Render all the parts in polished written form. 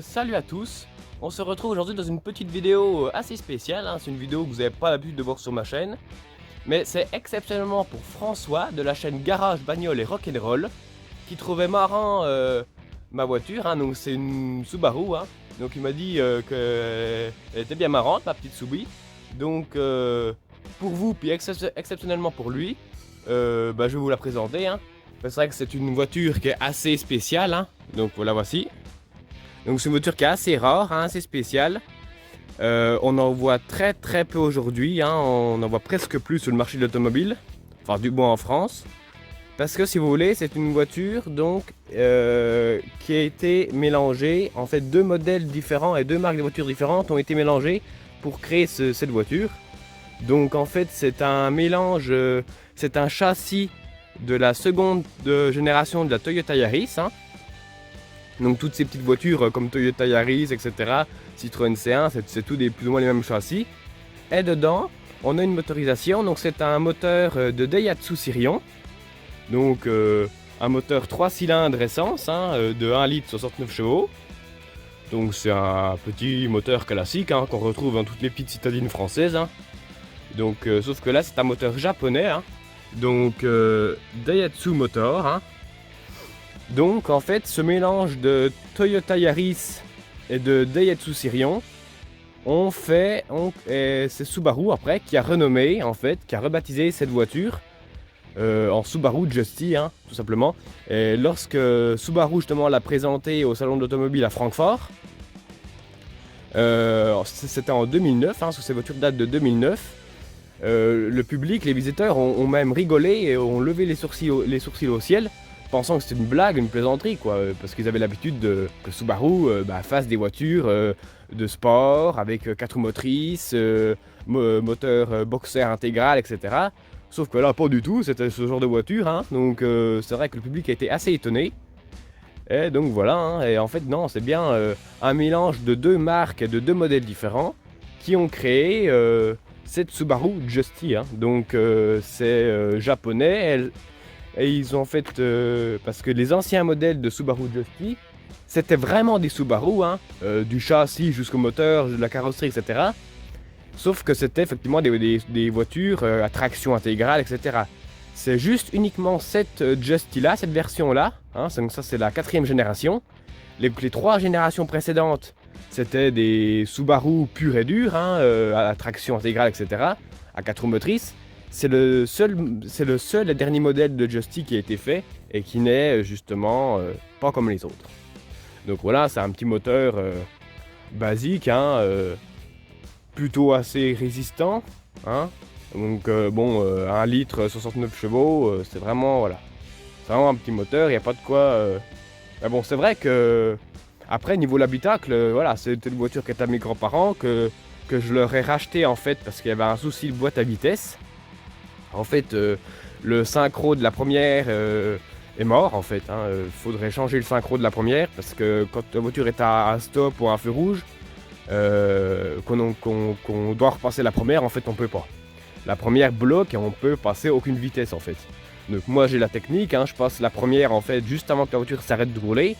Salut à tous, on se retrouve aujourd'hui dans une petite vidéo assez spéciale, hein. C'est une vidéo que vous n'avez pas l'habitude de voir sur ma chaîne. Mais c'est exceptionnellement pour François de la chaîne Garage, Bagnole et Rock'n'Roll qui trouvait marrant ma voiture, hein. Donc c'est une Subaru, hein. Donc il m'a dit qu'elle était bien marrante, ma petite Subi. Donc pour vous, puis exceptionnellement pour lui, je vais vous la présenter, hein. C'est vrai que c'est une voiture qui est assez spéciale, hein. Donc voilà, voici. Donc c'est une voiture qui est assez rare, hein, assez spéciale. On en voit très peu aujourd'hui, hein, on en voit presque plus sur le marché de l'automobile, enfin du moins en France. Parce que si vous voulez, c'est une voiture donc qui a été mélangée, en fait deux modèles différents et deux marques de voitures différentes ont été mélangées pour créer cette voiture. Donc en fait c'est un mélange, c'est un châssis de la seconde génération de la Toyota Yaris, hein. Donc toutes ces petites voitures comme Toyota Yaris, etc., Citroën C1, c'est tout plus ou moins les mêmes châssis. Et dedans, on a une motorisation, donc c'est un moteur de Daihatsu Sirion. Donc un moteur 3 cylindres essence, hein, de 1 litre 69 chevaux. Donc c'est un petit moteur classique, hein, qu'on retrouve dans toutes les petites citadines françaises, hein. Donc sauf que là c'est un moteur japonais, hein. Donc Daihatsu Motor, hein. Donc en fait ce mélange de Toyota Yaris et de Daihatsu Sirion c'est Subaru après qui a renommé, en fait, qui a rebaptisé cette voiture en Subaru Justy, hein, tout simplement. Et lorsque Subaru justement l'a présenté au salon de l'automobile à Francfort, c'était en 2009, hein, parce que ces voitures datent de 2009. Le public, les visiteurs ont même rigolé et ont levé les sourcils au ciel, pensant que c'était une blague, une plaisanterie, quoi, parce qu'ils avaient l'habitude que Subaru fasse des voitures de sport avec 4 roues motrices, moteur boxer intégral, etc. Sauf que là, pas du tout, c'était ce genre de voiture, hein. Donc c'est vrai que le public a été assez étonné. Et donc voilà, hein. Et en fait non, c'est bien un mélange de deux marques et de deux modèles différents qui ont créé cette Subaru Justy, hein. Donc c'est japonais. Et ils ont fait, parce que les anciens modèles de Subaru Justy, c'était vraiment des Subaru, hein, du châssis jusqu'au moteur, de la carrosserie, etc. Sauf que c'était effectivement des voitures à traction intégrale, etc. C'est juste uniquement cette Justy-là, cette version-là, hein, donc ça c'est la 4e génération. Les 3 générations précédentes, c'était des Subaru purs et durs, hein, à traction intégrale, etc., à 4 roues motrices. C'est le seul et dernier modèle de Justy qui a été fait et qui n'est justement pas comme les autres. Donc voilà, c'est un petit moteur basique, hein, plutôt assez résistant, hein. Donc 1 litre 69 chevaux, c'est vraiment, voilà, c'est vraiment un petit moteur, il n'y a pas de quoi. Mais bon, c'est vrai que après niveau l'habitacle, voilà, c'était une voiture qui était à mes grands-parents que je leur ai racheté en fait parce qu'il y avait un souci de boîte à vitesse. En fait, le synchro de la première est mort en fait, hein. Faudrait changer le synchro de la première parce que quand la voiture est à stop ou à un feu rouge, qu'on doit repasser la première, en fait on peut pas. La première bloque et on peut passer aucune vitesse en fait. Donc moi j'ai la technique, hein, je passe la première en fait juste avant que la voiture s'arrête de rouler.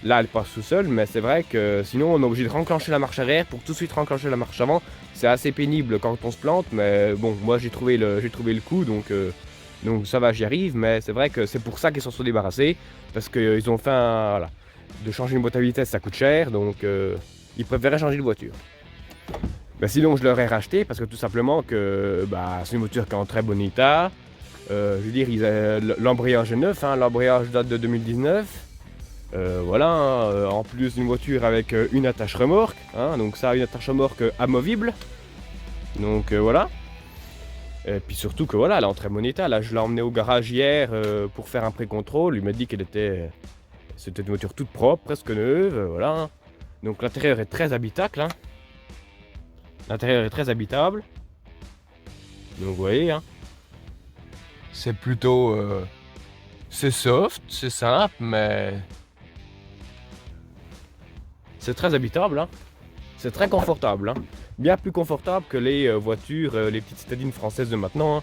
Là elle passe tout seul, mais c'est vrai que sinon on est obligé de renclencher la marche arrière pour tout de suite renclencher la marche avant. C'est assez pénible quand on se plante, mais bon, moi j'ai trouvé le coup, donc ça va, j'y arrive. Mais c'est vrai que c'est pour ça qu'ils s'en sont débarrassés, parce qu'ils ont fait voilà, de changer une boîte à vitesse ça coûte cher, donc ils préféraient changer de voiture. Mais sinon je leur ai racheté parce que tout simplement que c'est une voiture qui est en très bon état. Je veux dire, l'embrayage est neuf, hein, l'embrayage date de 2019. Voilà, hein, en plus d'une voiture avec une attache remorque, hein, donc ça, une attache remorque amovible. Donc voilà. Et puis surtout que voilà, elle est en très bon état. Là, je l'ai emmenée au garage hier pour faire un pré-contrôle. Il m'a dit c'était une voiture toute propre, presque neuve, voilà. Donc l'intérieur est très habitable, hein. L'intérieur est très habitable. Donc vous voyez, hein. C'est plutôt, c'est soft, c'est simple, mais c'est très habitable, hein. C'est très confortable, hein. Bien plus confortable que les voitures, les petites citadines françaises de maintenant, hein.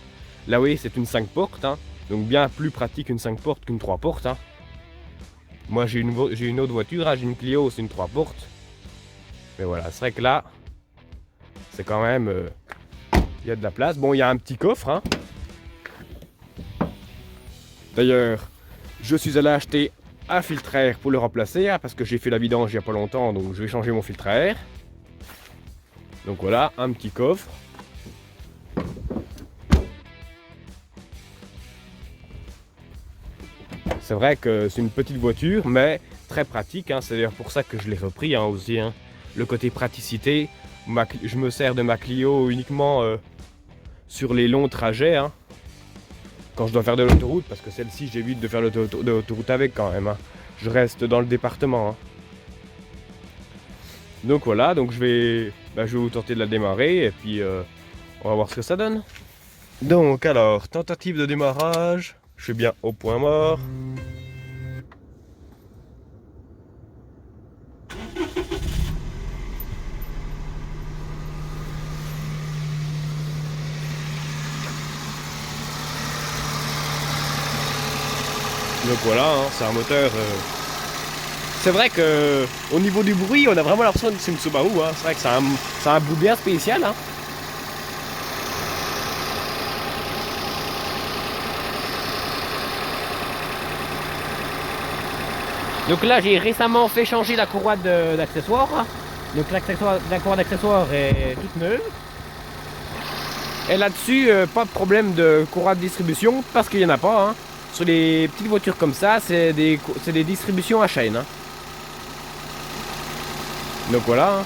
Là oui, c'est une 5 portes, hein. Donc bien plus pratique une 5 portes qu'une 3 portes, hein. Moi j'ai une autre voiture, hein, j'ai une Clio, c'est une 3 portes. Mais voilà, c'est vrai que là, c'est quand même... il y a de la place. Bon, il y a un petit coffre. Hein. D'ailleurs, je suis allé acheter un filtre à air pour le remplacer, hein, parce que j'ai fait la vidange il n'y a pas longtemps, donc je vais changer mon filtre à air. Donc voilà, un petit coffre. C'est vrai que c'est une petite voiture, mais très pratique. Hein. C'est d'ailleurs pour ça que je l'ai repris hein, aussi. Hein. Le côté praticité, je me sers de ma Clio uniquement sur les longs trajets. Hein. Quand je dois faire de l'autoroute, parce que celle-ci j'évite de faire de l'autoroute avec quand même. Hein. Je reste dans le département. Hein. Donc voilà, donc je vais vous tenter de la démarrer et puis on va voir ce que ça donne. Donc alors, tentative de démarrage, je suis bien au point mort. Donc voilà, hein, c'est un moteur... C'est vrai que au niveau du bruit, on a vraiment l'impression que c'est une Subaru. Hein. C'est vrai que c'est un bruit bien spécial. Hein. Donc là, j'ai récemment fait changer la courroie d'accessoires. Donc la courroie d'accessoires est toute neuve. Et là-dessus, pas de problème de courroie de distribution parce qu'il n'y en a pas. Hein. Sur les petites voitures comme ça, c'est des distributions à chaîne. Hein. Donc voilà. Hein.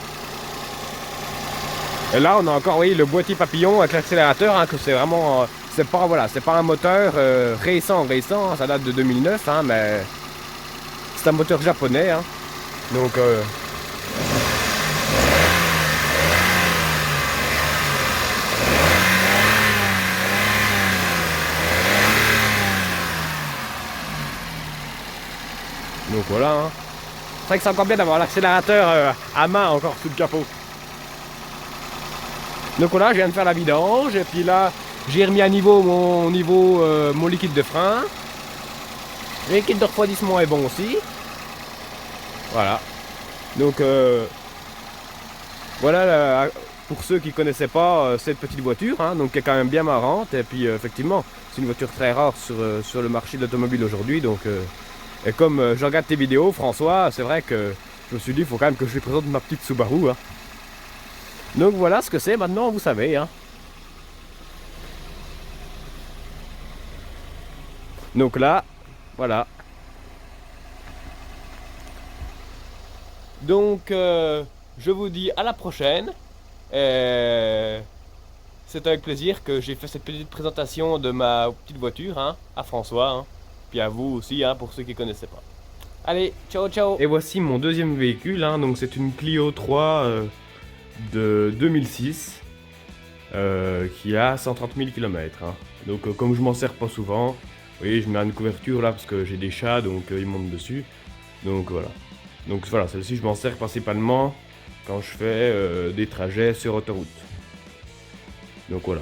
Et là, on a encore le boîtier papillon avec l'accélérateur, hein, que c'est vraiment, c'est pas un moteur récent, hein, ça date de 2009, hein, mais c'est un moteur japonais, hein. Donc voilà. Hein. C'est vrai que c'est encore bien d'avoir l'accélérateur à main encore sous le capot. Donc voilà, je viens de faire la vidange et puis là, j'ai remis à niveau mon liquide de frein. Le liquide de refroidissement est bon aussi. Voilà. Donc voilà pour ceux qui ne connaissaient pas cette petite voiture, hein, donc qui est quand même bien marrante. Et puis effectivement, c'est une voiture très rare sur le marché de l'automobile aujourd'hui. Donc et comme je regarde tes vidéos, François, c'est vrai que je me suis dit, il faut quand même que je lui présente ma petite Subaru. Hein. Donc voilà ce que c'est, maintenant vous savez. Hein. Donc là, voilà. Donc je vous dis à la prochaine. C'est avec plaisir que j'ai fait cette petite présentation de ma petite voiture hein, à François. Hein. Puis à vous aussi, hein, pour ceux qui ne connaissaient pas. Allez, ciao ciao. Et voici mon deuxième véhicule. Hein, donc c'est une Clio 3 de 2006 qui a 130 000 km. Hein. Donc comme je m'en sers pas souvent, vous voyez, je mets une couverture là parce que j'ai des chats donc ils montent dessus. Donc voilà. Donc voilà, celle-ci je m'en sers principalement quand je fais des trajets sur autoroute. Donc voilà.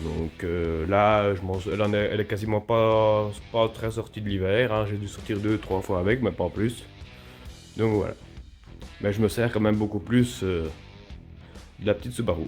Donc là, elle est quasiment pas très sortie de l'hiver. Hein. J'ai dû sortir 2-3 fois avec, mais pas plus. Donc voilà. Mais je me sers quand même beaucoup plus de la petite Subaru.